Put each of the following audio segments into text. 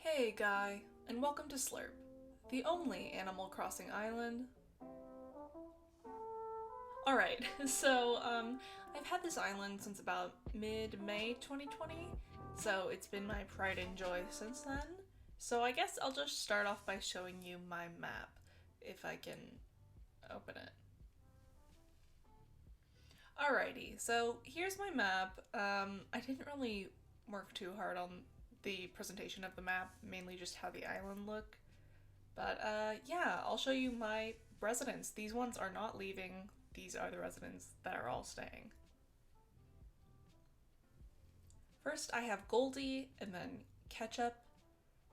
Hey Guy, and welcome to Slurp, the only Animal Crossing island. Alright, I've had this island since about mid-May 2020, so it's been my pride and joy since then. So I guess I'll just start off by showing you my map, if I can open it. Alrighty, so here's my map. I didn't really work too hard on the presentation of the map, mainly just how the island looked. But yeah, I'll show you my residents. These ones are not leaving. These are the residents that are all staying. First, I have Goldie, and then Ketchup,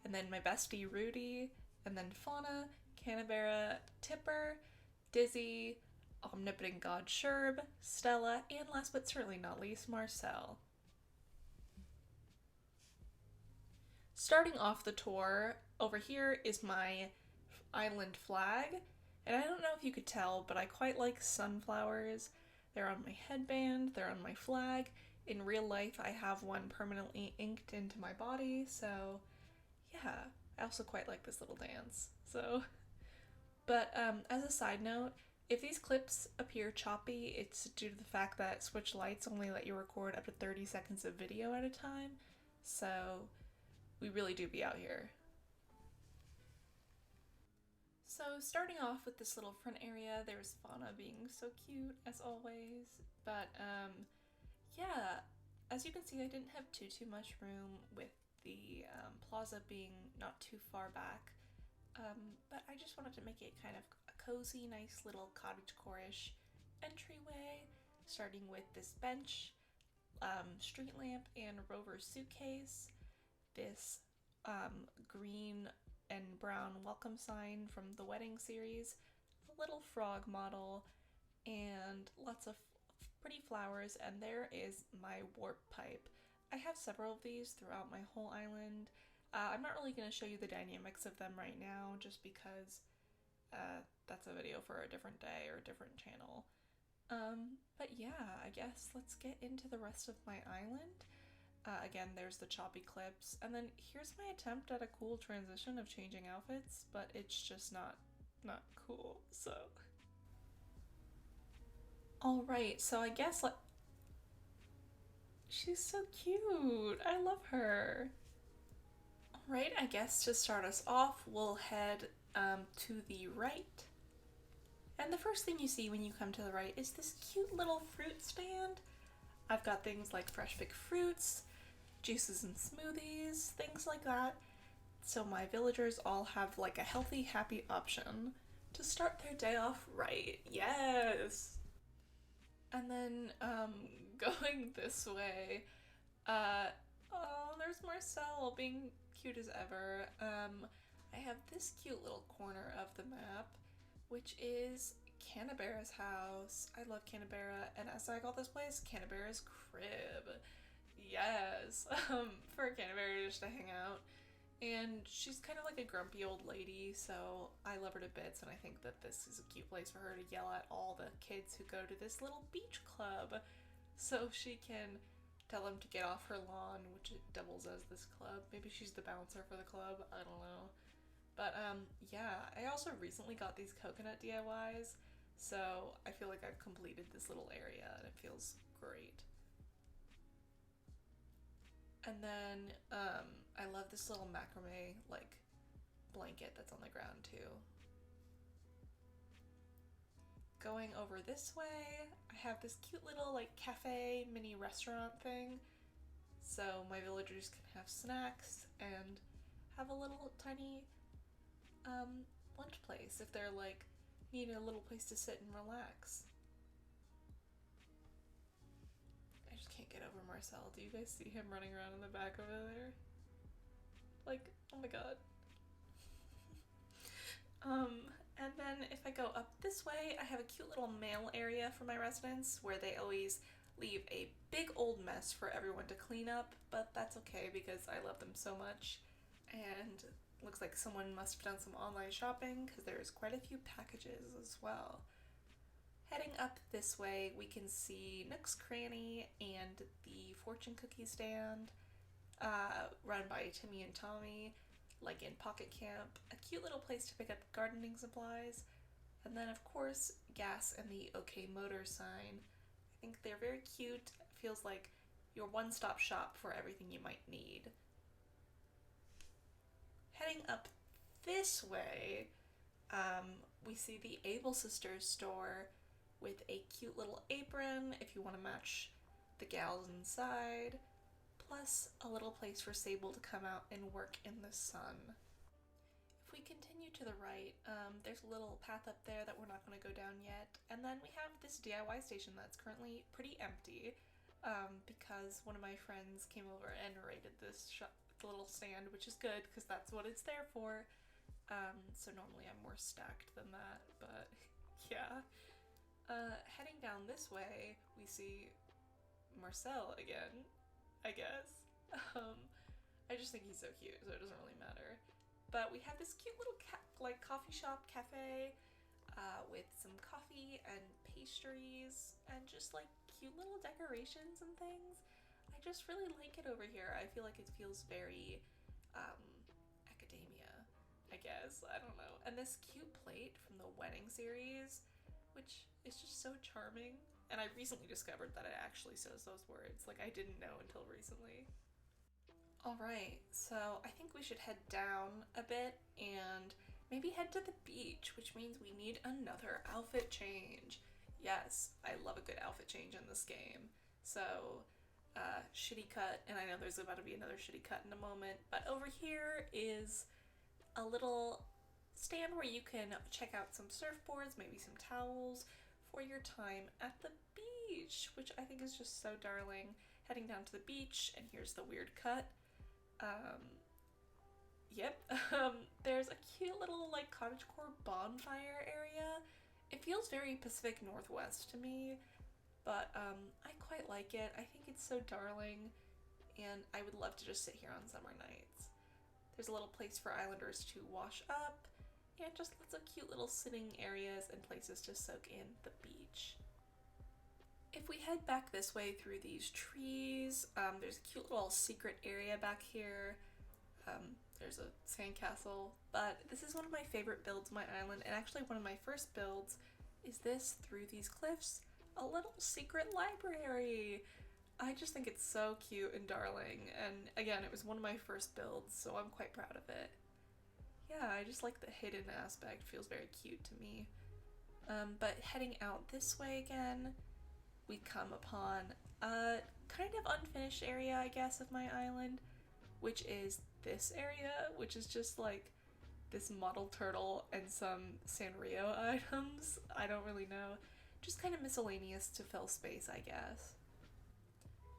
and then my bestie Rudy, and then Fauna, Canberra, Tipper, Dizzy, Omnipotent God Sherb, Stella, and last but certainly not least, Marcel. Starting off the tour, over here is my island flag. And I don't know if you could tell, but I quite like sunflowers. They're on my headband, they're on my flag. In real life, I have one permanently inked into my body, so yeah, I also quite like this little dance. But as a side note, if these clips appear choppy, it's due to the fact that Switch Lights only let you record up to 30 seconds of video at a time, so we really do be out here. So starting off with this little front area, there's Fauna being so cute as always, but yeah, as you can see, I didn't have too much room with the plaza being not too far back, but I just wanted to make it kind of a cozy, nice little cottagecore-ish entryway, starting with this bench, street lamp, and rover suitcase, this green and brown welcome sign from the wedding series, a little frog model, and lots of pretty flowers, and there is my warp pipe. I have several of these throughout my whole island. I'm not really going to show you the dynamics of them right now just because that's a video for a different day or a different channel. But yeah, I guess let's get into the rest of my island. Again, there's the choppy clips, and then here's my attempt at a cool transition of changing outfits, but it's just not cool, so. Alright, so I guess like, she's so cute, I love her. Alright, I guess to start us off, we'll head to the right. And the first thing you see when you come to the right is this cute little fruit stand. I've got things like fresh picked fruits, juices and smoothies, things like that. So my villagers all have like a healthy, happy option to start their day off right. Yes! And then going this way, oh, there's Marcel being cute as ever. I have this cute little corner of the map, which is Canberra's house. I love Canberra, and as I call this place, Canberra's crib. Yes, for Canberra just to hang out. And she's kind of like a grumpy old lady, so I love her to bits, and I think that this is a cute place for her to yell at all the kids who go to this little beach club, so she can tell them to get off her lawn, which it doubles as this club. Maybe she's the bouncer for the club, I don't know. But yeah, I also recently got these coconut DIYs, so I feel like I've completed this little area, and it feels great. And then I love this little macrame like blanket that's on the ground too. Going over this way, I have this cute little like cafe mini restaurant thing. So my villagers can have snacks and have a little tiny lunch place if they're like need a little place to sit and relax. I just can't get over Marcel. Do you guys see him running around in the back over there? Like, oh my god. And then if I go up this way, I have a cute little mail area for my residents where they always leave a big old mess for everyone to clean up, but that's okay because I love them so much. And looks like someone must have done some online shopping because there's quite a few packages as well. Heading up this way, we can see Nook's Cranny and the fortune cookie stand, run by Timmy and Tommy. like in Pocket Camp, a cute little place to pick up gardening supplies, and then of course gas and the OK Motor sign. I think they're very cute. It feels like your one-stop shop for everything you might need. Heading up this way, we see the Able Sisters store with a cute little apron if you want to match the gals inside, plus a little place for Sable to come out and work in the sun. If we continue to the right, there's a little path up there that we're not going to go down yet, and then we have this DIY station that's currently pretty empty, because one of my friends came over and raided this little stand, which is good because that's what it's there for. So normally I'm more stacked than that, but yeah. Heading down this way, we see Marcel again, I guess. I just think he's so cute, so it doesn't really matter. But we have this cute little coffee shop cafe with some coffee and pastries and just like cute little decorations and things. I just really like it over here. I feel like it feels very academia, I guess. I don't know. And this cute plate from the wedding series, which is just so charming. And I recently discovered that it actually says those words. Like, I didn't know until recently. Alright, so I think we should head down a bit and maybe head to the beach, which means we need another outfit change. Yes, I love a good outfit change in this game. So, shitty cut, and I know there's about to be another shitty cut in a moment, but over here is a little stand where you can check out some surfboards, maybe some towels for your time at the beach, which I think is just so darling. Heading down to the beach, and here's the weird cut. There's a cute little like cottagecore bonfire area. It feels very Pacific Northwest to me, but I quite like it. I think it's so darling, and I would love to just sit here on summer nights. There's a little place for islanders to wash up, and just lots of cute little sitting areas and places to soak in the beach. If we head back this way through these trees, there's a cute little secret area back here. There's a sandcastle, but this is one of my favorite builds on my island, and actually one of my first builds is this through these cliffs, a little secret library. I just think it's so cute and darling, and again, it was one of my first builds, so I'm quite proud of it. Yeah, I just like the hidden aspect, feels very cute to me. But heading out this way again, we come upon a kind of unfinished area, I guess, of my island, which is this area, which is just like this model turtle and some Sanrio items. I don't really know. Just kind of miscellaneous to fill space, I guess.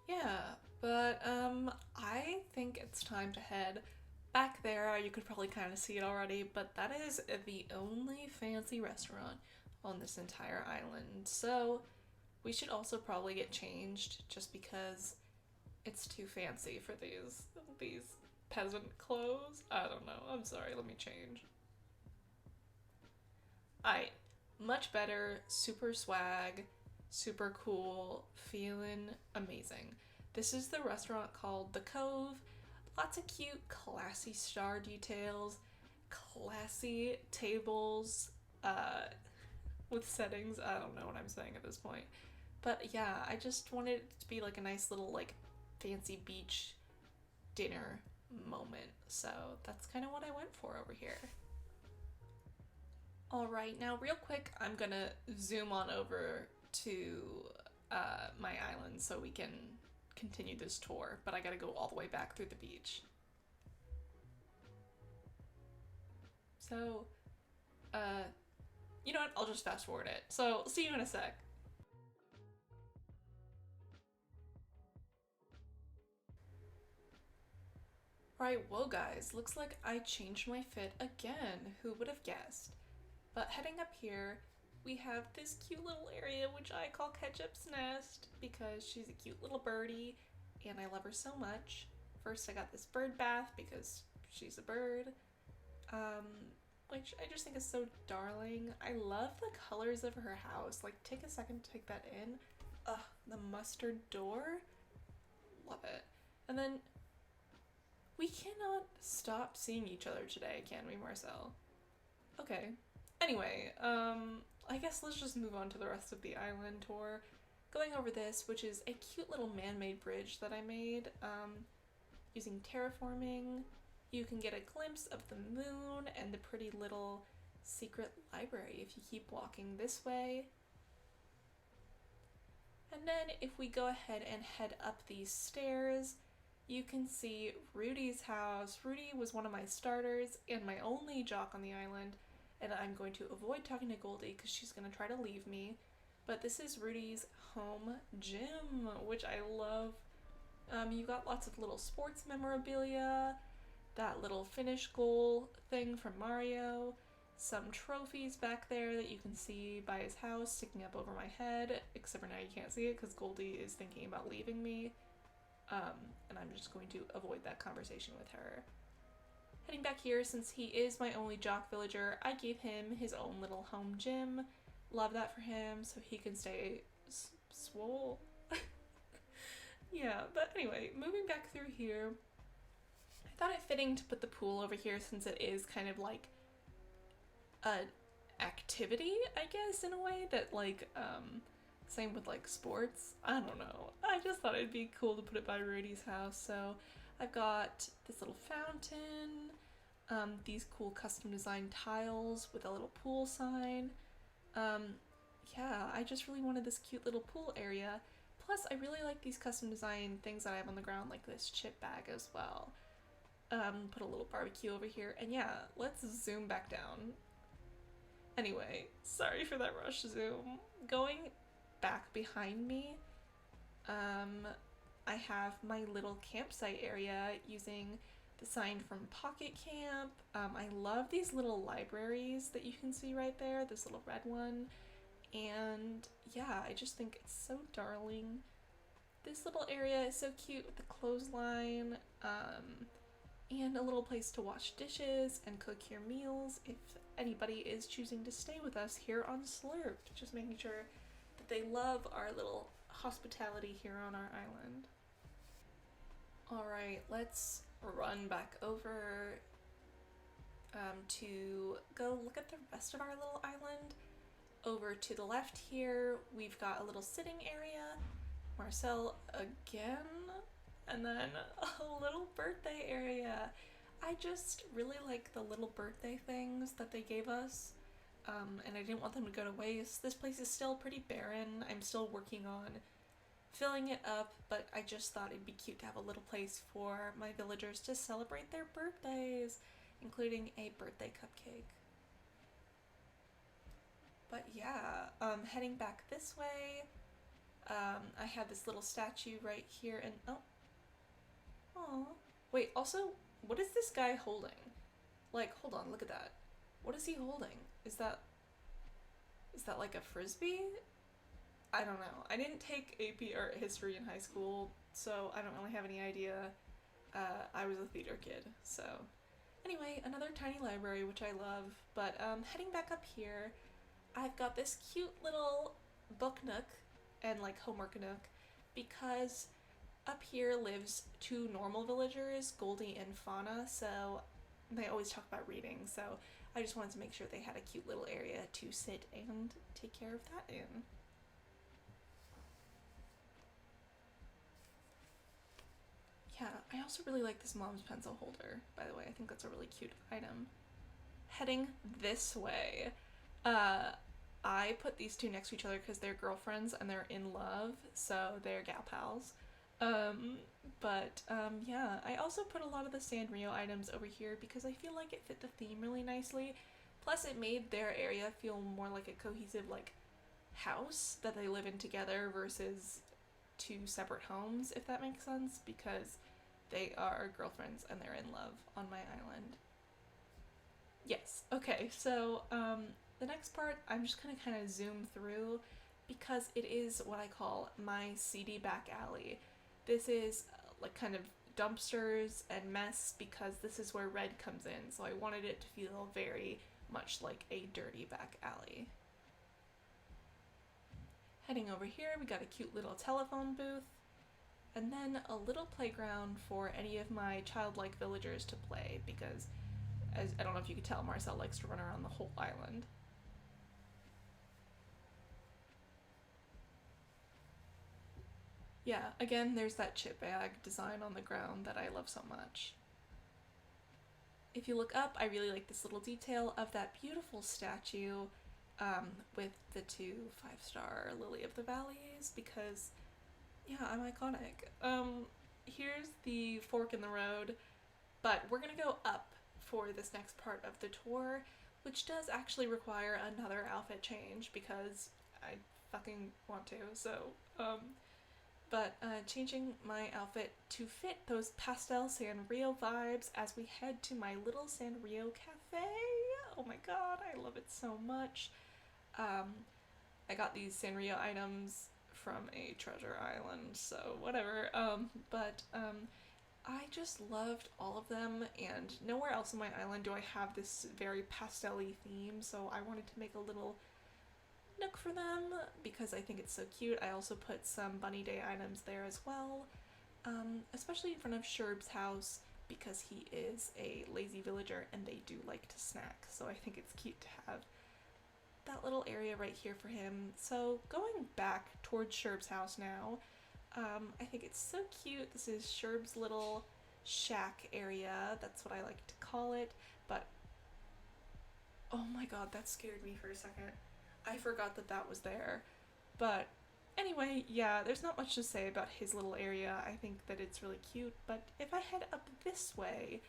Yeah, but I think it's time to head back there. You could probably kind of see it already, but that is the only fancy restaurant on this entire island. So we should also probably get changed just because it's too fancy for these peasant clothes. I don't know. I'm sorry. Let me change. Alright. Much better. Super swag. Super cool. Feeling amazing. This is the restaurant called The Cove. Lots of cute, classy star details. Classy tables. With settings. I don't know what I'm saying at this point. But yeah, I just wanted it to be like a nice little like fancy beach dinner moment. So that's kind of what I went for over here. Alright, now real quick, I'm gonna zoom on over to my island so we can continue this tour, but I gotta go all the way back through the beach. So, you know what, I'll just fast forward it. So, see you in a sec. Right, whoa guys, looks like I changed my fit again. Who would have guessed? But heading up here, we have this cute little area which I call Ketchup's nest because she's a cute little birdie and I love her so much. First I got this bird bath because she's a bird, which I just think is so darling. I love the colors of her house. Like, take a second to take that in. Ugh, the mustard door. Love it. And then We cannot stop seeing each other today, can we, Marcel? Okay. Anyway, I guess let's just move on to the rest of the island tour. Going over this, which is a cute little man-made bridge that I made, using terraforming. You can get a glimpse of the moon and the pretty little secret library if you keep walking this way. And then if we go ahead and head up these stairs, you can see Rudy's house. Rudy was one of my starters and my only jock on the island, and I'm going to avoid talking to Goldie because she's going to try to leave me. But this is Rudy's home gym, which I love. You got lots of little sports memorabilia, that little finish goal thing from Mario, some trophies back there that you can see by his house sticking up over my head, except for now you can't see it because Goldie is thinking about leaving me, and I'm just going to avoid that conversation with her. Heading back here, since he is my only jock villager, I gave him his own little home gym. Love that for him, so he can stay swole. Yeah, but anyway, moving back through here, I thought it fitting to put the pool over here since it is kind of like a activity, I guess, in a way that like, same with like sports. I don't know. I just thought it'd be cool to put it by Rudy's house. So I've got this little fountain, these cool custom designed tiles with a little pool sign. Yeah, I just really wanted this cute little pool area. Plus, I really like these custom design things that I have on the ground, like this chip bag as well. Put a little barbecue over here, and yeah, let's zoom back down. Anyway, sorry for that rush zoom. Going back behind me, I have my little campsite area using the sign from Pocket Camp. I love these little libraries that you can see right there, this little red one. And yeah, I just think it's so darling. This little area is so cute with the clothesline, and a little place to wash dishes and cook your meals if anybody is choosing to stay with us here on Slurped. Just making sure that they love our little hospitality here on our island. Alright, let's run back over to go look at the rest of our little island. Over to the left here, we've got a little sitting area, Marcel again, and then a little birthday area. I just really like the little birthday things that they gave us, and I didn't want them to go to waste. This place is still pretty barren. I'm still working on filling it up, but I just thought it'd be cute to have a little place for my villagers to celebrate their birthdays, including a birthday cupcake. But yeah, heading back this way, I have this little statue right here, and oh, wait, also, what is this guy holding? Like, hold on, look at that. What is he holding? Is that like a frisbee? I don't know. I didn't take AP art history in high school, so I don't really have any idea. I was a theater kid, so. Anyway, another tiny library, which I love, but heading back up here, I've got this cute little book nook and like homework nook because up here lives two normal villagers, Goldie and Fauna, so they always talk about reading, so I just wanted to make sure they had a cute little area to sit and take care of that in. Yeah, I also really like this mom's pencil holder, by the way. I think that's a really cute item. Heading this way, I put these two next to each other because they're girlfriends and they're in love, so they're gal pals. Yeah, I also put a lot of the Sanrio items over here because I feel like it fit the theme really nicely. Plus it made their area feel more like a cohesive like house that they live in together versus two separate homes, if that makes sense, because they are girlfriends and they're in love on my island. Yes, okay, so the next part I'm just gonna kind of zoom through because it is what I call my seedy back alley. This is like kind of dumpsters and mess because this is where Red comes in, so I wanted it to feel very much like a dirty back alley. Heading over here, we got a cute little telephone booth. And then a little playground for any of my childlike villagers to play, because as I don't know if you could tell, Marcel likes to run around the whole island. Yeah, again, there's that chip bag design on the ground that I love so much. If you look up, I really like this little detail of that beautiful statue with the two five-star Lily of the Valleys, because, yeah, I'm iconic. Here's the fork in the road, but we're gonna go up for this next part of the tour, which does actually require another outfit change because I fucking want to. Changing my outfit to fit those pastel Sanrio vibes as we head to my little Sanrio Cafe. Oh my god, I love it so much. Um, I got these Sanrio items from a treasure island, so whatever. I just loved all of them, and nowhere else on my island do I have this very pastel-y theme, so I wanted to make a little nook for them because I think it's so cute. I also put some Bunny Day items there as well, especially in front of Sherb's house because he is a lazy villager and they do like to snack, so I think it's cute to have that little area right here for him. So going back towards Sherb's house now, I think it's so cute. This is Sherb's little shack area. That's what I like to call it. But oh my god, that scared me for a second. I forgot that that was there. But anyway, yeah, there's not much to say about his little area. I think that it's really cute. But if I head up this way,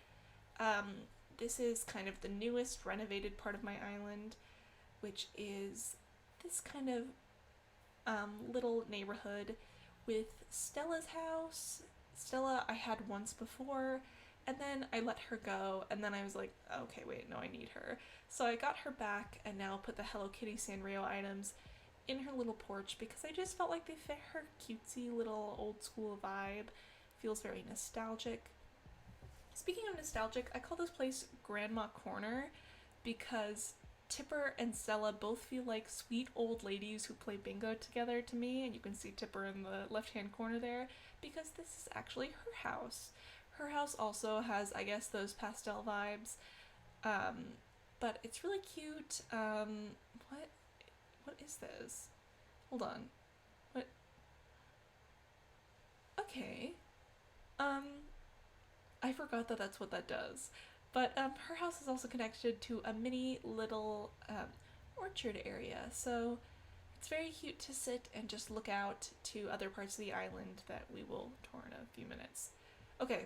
this is kind of the newest renovated part of my island, which is this kind of little neighborhood with Stella's house. Stella I had once before, and then I let her go, and then I was like, okay, wait, no, I need her. So I got her back and now put the Hello Kitty Sanrio items in her little porch because I just felt like they fit her cutesy little old school vibe. Feels very nostalgic. Speaking of nostalgic, I call this place Grandma Corner because Tipper and Stella both feel like sweet old ladies who play bingo together to me, and you can see Tipper in the left-hand corner there, because this is actually her house. Her house also has, I guess, those pastel vibes, but it's really cute. What is this? Hold on. What? Okay. I forgot that that's what that does. But her house is also connected to a mini little orchard area, so it's very cute to sit and just look out to other parts of the island that we will tour in a few minutes. Okay,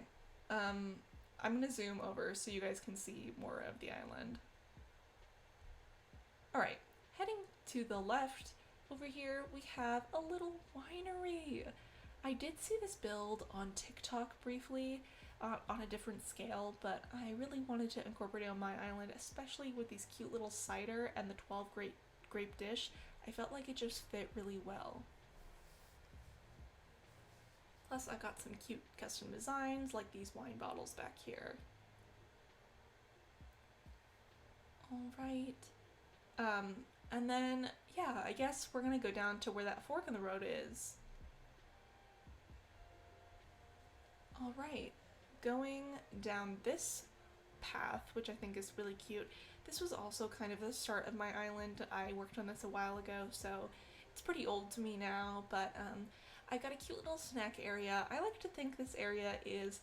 I'm gonna zoom over so you guys can see more of the island. Alright, heading to the left, over here we have a little winery. I did see this build on TikTok briefly, on a different scale, but I really wanted to incorporate it on my island, especially with these cute little cider and the 12 grape dish. I felt like it just fit really well. Plus I got some cute custom designs like these wine bottles back here. Alright. And then, yeah, I guess we're gonna go down to where that fork in the road is. Alright. Going down this path, which I think is really cute. This was also kind of the start of my island. I worked on this a while ago, so it's pretty old to me now, but I got a cute little snack area. I like to think this area is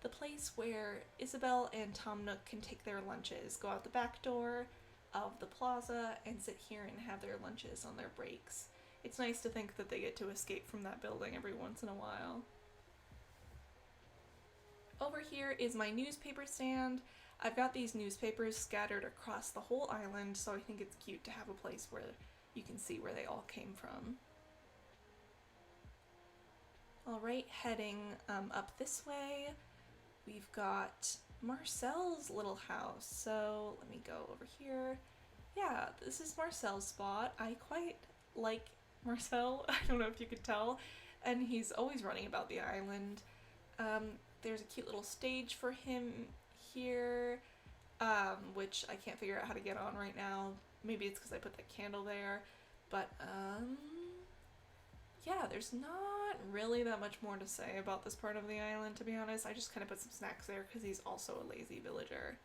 the place where Isabel and Tom Nook can take their lunches, go out the back door of the plaza and sit here and have their lunches on their breaks. It's nice to think that they get to escape from that building every once in a while. Over here is my newspaper stand. I've got these newspapers scattered across the whole island, so I think it's cute to have a place where you can see where they all came from. Alright, heading up this way, we've got Marcel's little house. So let me go over here. Yeah, this is Marcel's spot. I quite like Marcel. I don't know if you could tell. And he's always running about the island. There's a cute little stage for him here, which I can't figure out how to get on right now. Maybe it's because I put the candle there. But yeah, there's not really that much more to say about this part of the island, to be honest. I just kind of put some snacks there because he's also a lazy villager.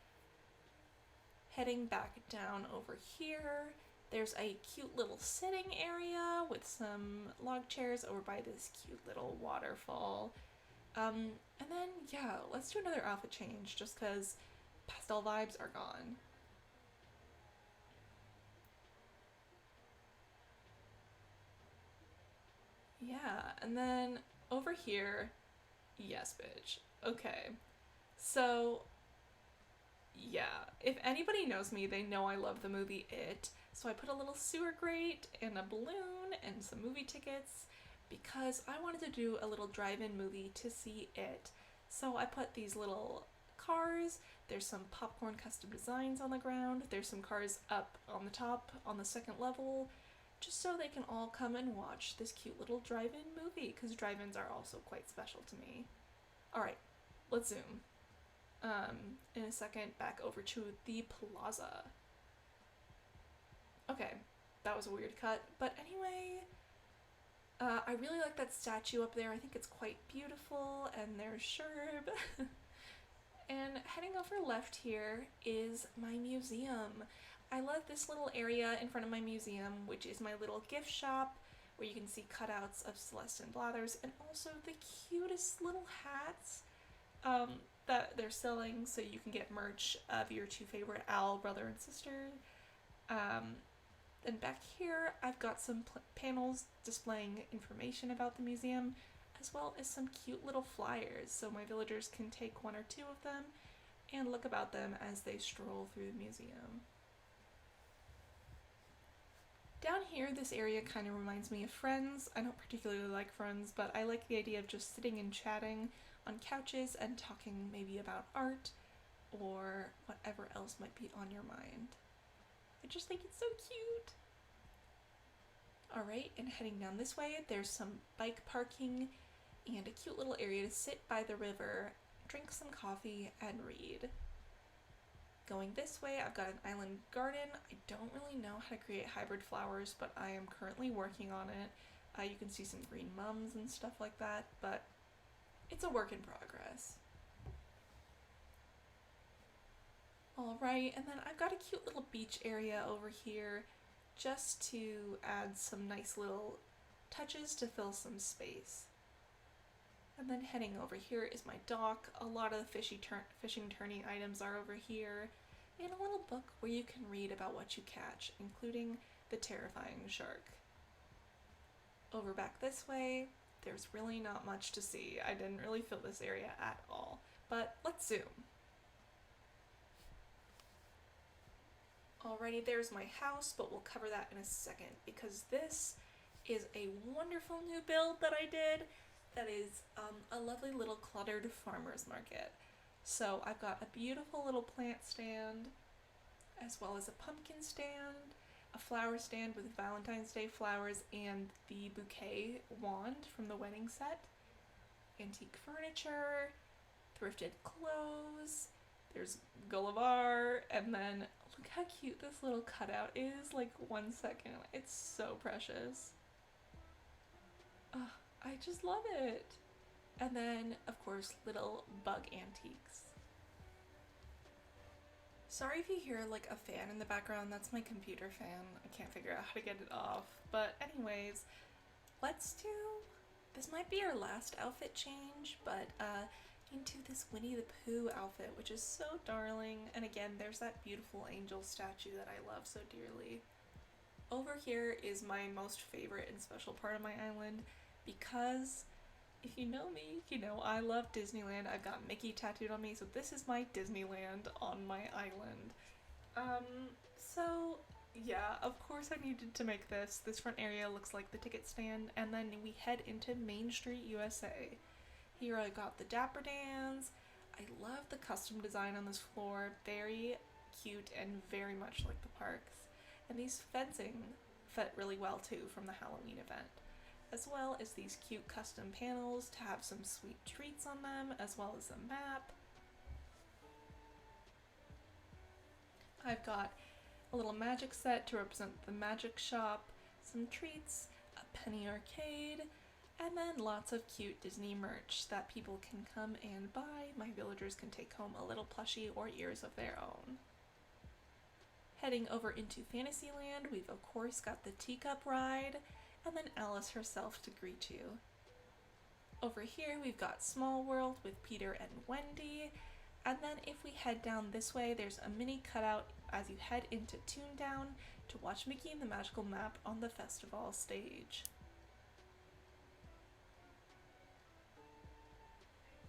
Heading back down over here, there's a cute little sitting area with some log chairs over by this cute little waterfall. And then, yeah, let's do another outfit change just because pastel vibes are gone. Yeah, and then over here, yes, bitch. Okay, so yeah, if anybody knows me, they know I love the movie It. So I put a little sewer grate and a balloon and some movie tickets because I wanted to do a little drive-in movie to see It. So I put these little cars, there's some popcorn custom designs on the ground, there's some cars up on the top on the second level, just so they can all come and watch this cute little drive-in movie because drive-ins are also quite special to me. Alright, let's zoom. In a second, back over to the plaza. Okay, that was a weird cut, but anyway, I really like that statue up there. I think it's quite beautiful, and there's Sherb. And heading over left here is my museum. I love this little area in front of my museum, which is my little gift shop, where you can see cutouts of Celeste and Blathers, and also the cutest little hats. That they're selling, so you can get merch of your two favorite owl brother and sister. And back here, I've got some panels displaying information about the museum, as well as some cute little flyers, so my villagers can take one or two of them and look about them as they stroll through the museum. Down here, this area kind of reminds me of Friends. I don't particularly like Friends, but I like the idea of just sitting and chatting on couches and talking maybe about art or whatever else might be on your mind. I just think it's so cute. Alright, and heading down this way, there's some bike parking and a cute little area to sit by the river, drink some coffee, and read. Going this way, I've got an island garden. I don't really know how to create hybrid flowers, but I am currently working on it. You can see some green mums and stuff like that, but it's a work in progress. Alright, and then I've got a cute little beach area over here just to add some nice little touches to fill some space. And then heading over here is my dock. A lot of the fishing turning items are over here, and a little book where you can read about what you catch, including the terrifying shark. Over back this way, there's really not much to see. I didn't really fill this area at all, but let's zoom. Alrighty, there's my house, but we'll cover that in a second because this is a wonderful new build that I did that is a lovely little cluttered farmer's market. So I've got a beautiful little plant stand, as well as a pumpkin stand, a flower stand with Valentine's Day flowers, and the bouquet wand from the wedding set, antique furniture, thrifted clothes, there's Gulliver, and then look how cute this little cutout is, like 1 second, it's so precious. I just love it. And then, of course, little bug antiques. Sorry if you hear like a fan in the background, that's my computer fan. I can't figure out how to get it off. But anyways, this might be our last outfit change, but into this Winnie the Pooh outfit, which is so darling. And again, there's that beautiful angel statue that I love so dearly. Over here is my most favorite and special part of my island, because if you know me, you know I love Disneyland. I've got Mickey tattooed on me, so this is my Disneyland on my island. So yeah, of course I needed to make this. This front area looks like the ticket stand, and then we head into Main Street, USA. Here I got the Dapper Dans. I love the custom design on this floor, very cute and very much like the parks. And these fencing fit really well too from the Halloween event, as well as these cute custom panels to have some sweet treats on them, as well as a map. I've got a little magic set to represent the magic shop, some treats, a Penny Arcade, and then lots of cute Disney merch that people can come and buy. My villagers can take home a little plushie or ears of their own. Heading over into Fantasyland, we've of course got the teacup ride, and then Alice herself to greet you. Over here we've got Small World with Peter and Wendy, and then if we head down this way, there's a mini cutout as you head into Toontown to watch Mickey and the Magical Map on the festival stage.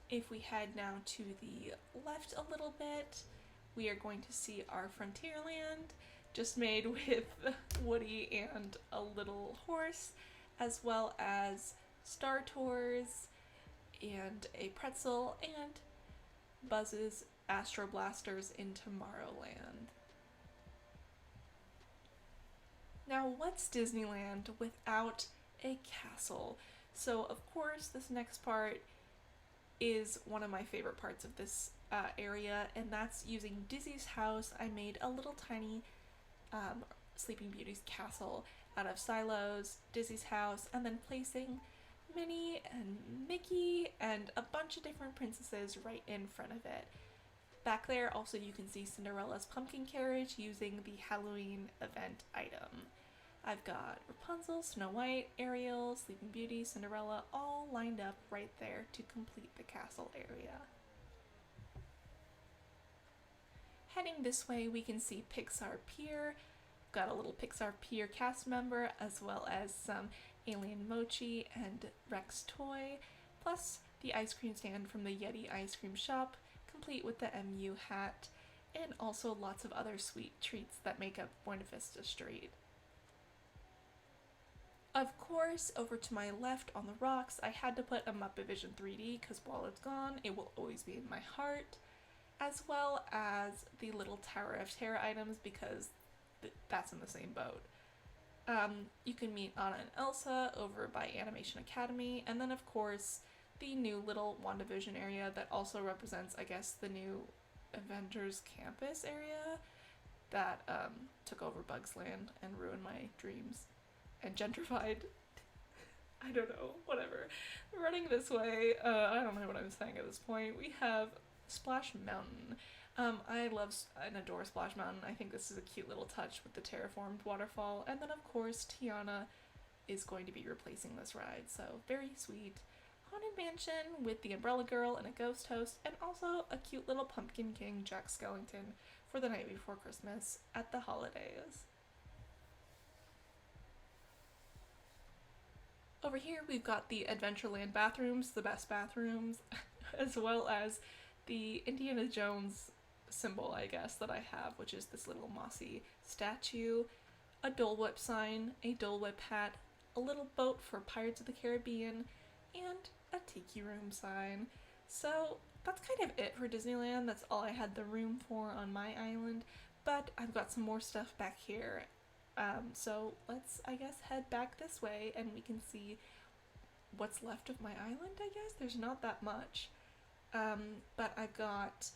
If we head now to the left a little bit, we are going to see our Frontierland, just made with Woody and a little horse, as well as Star Tours and a pretzel and Buzz's Astro Blasters in Tomorrowland. Now, what's Disneyland without a castle? So, of course, this next part is one of my favorite parts of this area, and that's using Dizzy's house. I made a little tiny Sleeping Beauty's castle out of silos, Dizzy's house, and then placing Minnie and Mickey and a bunch of different princesses right in front of it. Back there also you can see Cinderella's pumpkin carriage using the Halloween event item. I've got Rapunzel, Snow White, Ariel, Sleeping Beauty, Cinderella all lined up right there to complete the castle area. Heading this way we can see Pixar Pier. Got a little Pixar Pier cast member as well as some Alien Mochi and Rex toy, plus the ice cream stand from the Yeti ice cream shop, complete with the MU hat, and also lots of other sweet treats that make up Buena Vista Street. Of course, over to my left on the rocks, I had to put a Muppet Vision 3D because while it's gone, it will always be in my heart, as well as the little Tower of Terror items because that's in the same boat. You can meet Anna and Elsa over by Animation Academy, and then of course the new little WandaVision area that also represents, I guess, the new Avengers campus area that took over Bugs Land and ruined my dreams and gentrified. I don't know, whatever. Running this way, I don't know what I'm saying at this point. We have Splash Mountain. I love and adore Splash Mountain. I think this is a cute little touch with the terraformed waterfall. And then of course Tiana is going to be replacing this ride, so very sweet. Haunted Mansion with the Umbrella Girl and a ghost host, and also a cute little Pumpkin King Jack Skellington for the night before Christmas at the holidays. Over here we've got the Adventureland Bathrooms, the best bathrooms, as well as the Indiana Jones symbol, I guess, that I have, which is this little mossy statue, a Dole Whip sign, a Dole Whip hat, a little boat for Pirates of the Caribbean, and a Tiki Room sign. So that's kind of it for Disneyland. That's all I had the room for on my island, but I've got some more stuff back here. So let's, I guess, head back this way and we can see what's left of my island, I guess. There's not that much. But I've got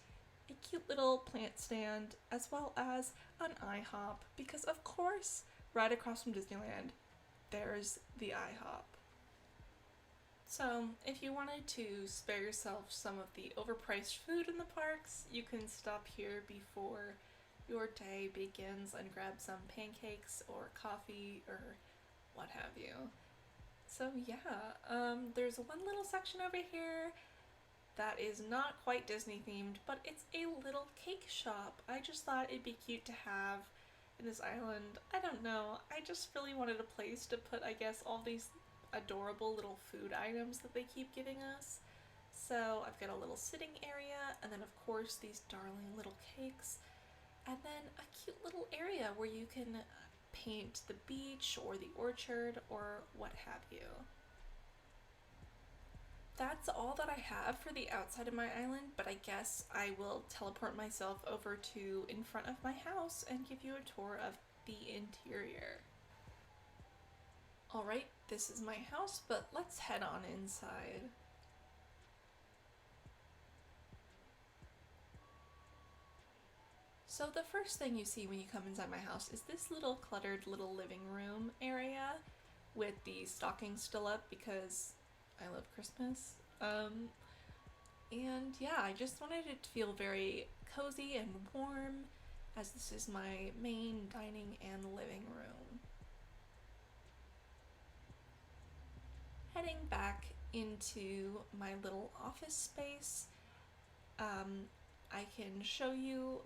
a cute little plant stand as well as an IHOP because of course right across from Disneyland there's the IHOP. So if you wanted to spare yourself some of the overpriced food in the parks, you can stop here before your day begins and grab some pancakes or coffee or what have you. So yeah, there's one little section over here that is not quite Disney themed, but it's a little cake shop. I just thought it'd be cute to have in this island. I don't know, I just really wanted a place to put, I guess, all these adorable little food items that they keep giving us. So I've got a little sitting area, and then of course these darling little cakes, and then a cute little area where you can paint the beach or the orchard or what have you. That's all that I have for the outside of my island, but I guess I will teleport myself over to in front of my house and give you a tour of the interior. Alright, this is my house, but let's head on inside. So the first thing you see when you come inside my house is this little cluttered little living room area. with the stocking still up because I love Christmas. And yeah, I just wanted it to feel very cozy and warm, as this is my main dining and living room. Heading back into my little office space, I can show you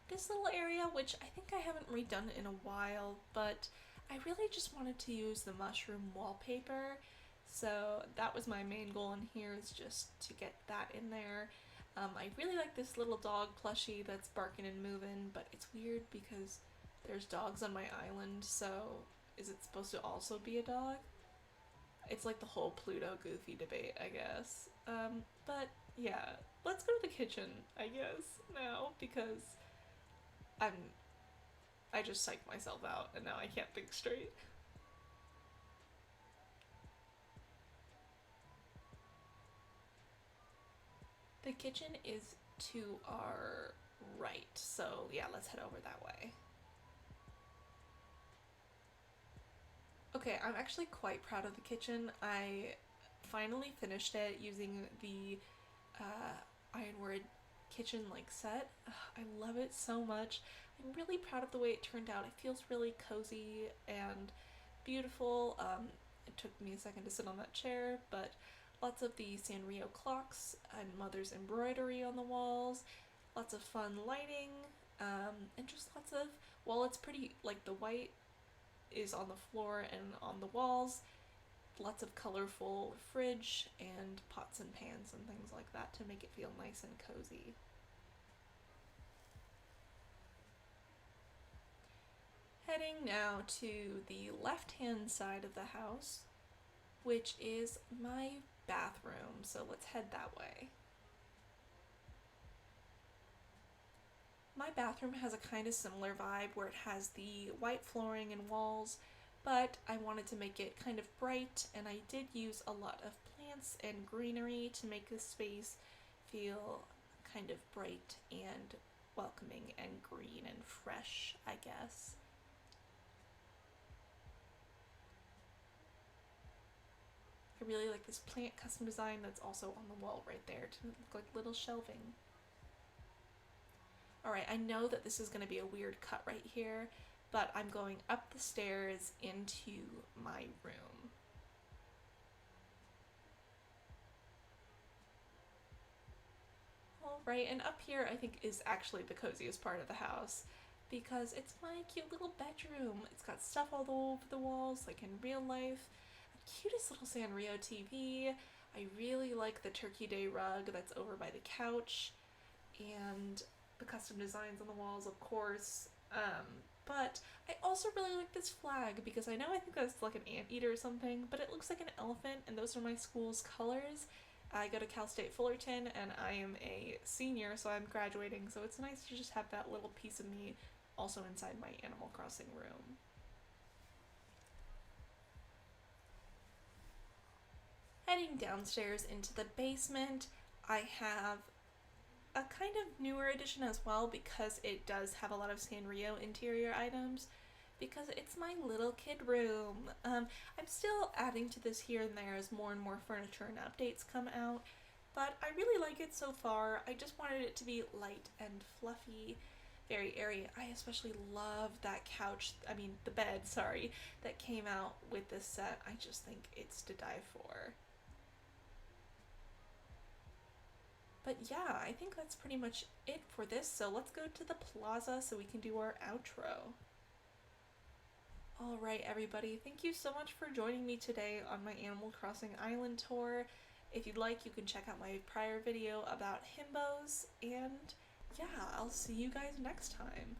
this little area, which I think I haven't redone in a while, but I really just wanted to use the mushroom wallpaper. So that was my main goal in here, is just to get that in there. I really like this little dog plushie that's barking and moving, but it's weird because there's dogs on my island, so is it supposed to also be a dog? It's like the whole Pluto Goofy debate, I guess. But yeah, let's go to the kitchen, I guess, now, because I'm I just psyched myself out and now I can't think straight. The kitchen is to our right, so yeah, let's head over that way. Okay, I'm actually quite proud of the kitchen. I finally finished it using the Ironwood kitchen like set. Ugh, I love it so much. I'm really proud of the way it turned out. It feels really cozy and beautiful. It took me a second to sit on that chair, but lots of the Sanrio clocks and mother's embroidery on the walls, lots of fun lighting, and just lots of, well, it's pretty, like the white is on the floor and on the walls, lots of colorful fridge and pots and pans and things like that to make it feel nice and cozy. Heading now to the left-hand side of the house, which is my bathroom, so let's head that way. My bathroom has a kind of similar vibe where it has the white flooring and walls, but I wanted to make it kind of bright, and I did use a lot of plants and greenery to make this space feel kind of bright and welcoming and green and fresh, I guess. I really like this plant custom design that's also on the wall right there to look like little shelving. Alright, I know that this is going to be a weird cut right here, but I'm going up the stairs into my room. Alright, and up here I think is actually the coziest part of the house, because it's my cute little bedroom. It's got stuff all over the walls, like in real life. A cutest little Sanrio TV. I really like the Turkey Day rug that's over by the couch, and the custom designs on the walls, of course. But I also really like this flag because I think that's like an anteater or something, but it looks like an elephant, and those are my school's colors. I go to Cal State Fullerton, and I am a senior, so I'm graduating, so it's nice to just have that little piece of me also inside my Animal Crossing room. Heading downstairs into the basement, I have a kind of newer edition as well, because it does have a lot of Sanrio interior items, because it's my little kid room. I'm still adding to this here and there as more and more furniture and updates come out, but I really like it so far. I just wanted it to be light and fluffy, very airy. I especially love that couch, the bed, sorry, that came out with this set. I just think it's to die for. But yeah, I think that's pretty much it for this, so let's go to the plaza so we can do our outro. Alright everybody, thank you so much for joining me today on my Animal Crossing Island tour. If you'd like, you can check out my prior video about himbos, and yeah, I'll see you guys next time.